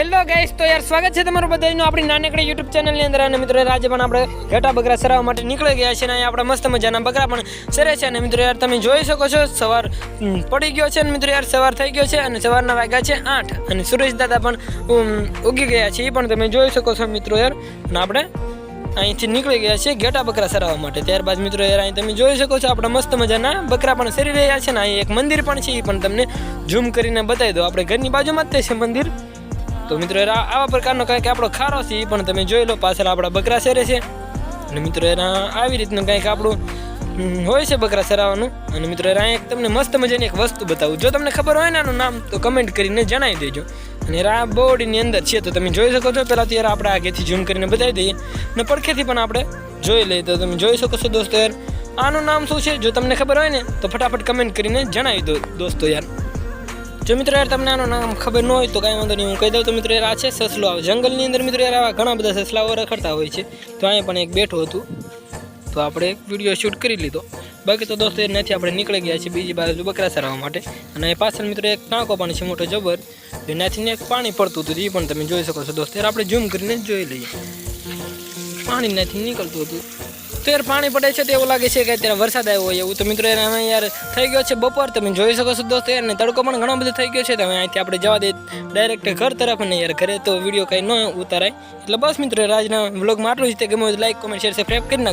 Hello guys, તો યાર સ્વાગત છે તમારું બધાનું આપણી નાનકડી YouTube ચેનલની અંદર. અને મિત્રો આજે પણ આપણે ઘેટા બકરા સરાવવા માટે નીકળી ગયા છે અને અહીંયા આપણે મસ્ત મજાના બકરા પણ સરે છે. અને મિત્રો યાર તમે જોઈ શકો છો સવાર પડી ગયો છે અને મિત્રો યાર સવાર થઈ ગયો છે અને સવારના વાગ્યા છે 8 અને સુરેશ દાદા પણ ઉગી ગયા છે, એ પણ તમે જોઈ શકો છો મિત્રો યાર. અને આપણે અહીંથી નીકળી ગયા છે ઘેટા બકરા સરાવવા માટે. ત્યારબાદ મિત્રો યાર અહીં તમે જોઈ શકો છો આપણે મસ્ત મજાના બકરા પણ સરી રહ્યા છે ને અહીં એક મંદિર પણ છે, એ પણ તમને ઝૂમ કરીને બતાવી દો. આપણે ઘરની બાજુમાં જ છે મંદિર. તો મિત્રો આવા પ્રકારનો કંઈક આપણો ખારો છે, એ પણ તમે જોઈ લો. પાછળ આપણા બકરા સરે છે અને મિત્રો એના આવી રીતનું કંઈક આપણું હોય છે બકરા સરાવવાનું. અને મિત્રો અહીં તમને મસ્ત મજાની એક વસ્તુ બતાવું, જો તમને ખબર હોય ને આનું નામ તો કમેન્ટ કરીને જણાવી દેજો. અને આ બોડીની અંદર છે તો તમે જોઈ શકો છો. પહેલાં તો યાર આપણે આગેથી ઝૂમ કરીને બતાવી દઈએ અને પડખેથી પણ આપણે જોઈ લઈએ. તો તમે જોઈ શકો છો દોસ્તો યાર આનું નામ શું છે, જો તમને ખબર હોય ને તો ફટાફટ કમેન્ટ કરીને જણાવી દો દોસ્તો યાર. જો મિત્રો યાર તમને આનું નામ ખબર ન હોય તો કાંઈ વાંધો નહીં, હું કહી દઉં. તો મિત્રો યાર આ છે સસલો. આવે જંગલની અંદર મિત્રો યાર આવા ઘણા બધા સસલાઓ રખડતા હોય છે. તો અહીંયા પણ એક બેઠું હતું તો આપણે એક વિડીયો શૂટ કરી લીધો. બાકી તો દોસ્તો ત્યાંથી આપણે નીકળી ગયા છીએ બીજી બાજુ બકરા સરાવવા માટે. અને એ પાછળ મિત્રો એક ટાંકો પણ છે મોટો જબર, ત્યાંથી એક પાણી પડતું હતું, એ પણ તમે જોઈ શકો છો દોસ્તો યાર. આપણે ઝૂમ કરીને જોઈ લઈએ, પાણી ત્યાંથી નીકળતું હતું. તો યાર પાણી પડે છે તો એવું લાગે છે કે અત્યારે વરસાદ આવ્યો હોય એવું. તો મિત્રો યાર યાર થઈ ગયો છે બપોર, તમે જોઈ શકો છો દોસ્તો યાર. ને તડકો પણ ઘણો બધો થઈ ગયો છે. તો અહીંથી આપણે જવા દે ડાયરેક્ટ ઘર તરફ. ને યાર ઘરે તો વિડીયો કંઈ ન ઉતારાય. એટલે બસ મિત્રો આજના વ્લોગમાં આટલું જ. તે ગમે લાઈક કોમેન્ટ શેર સબસ્ક્રાઈબ કરી નાખજો.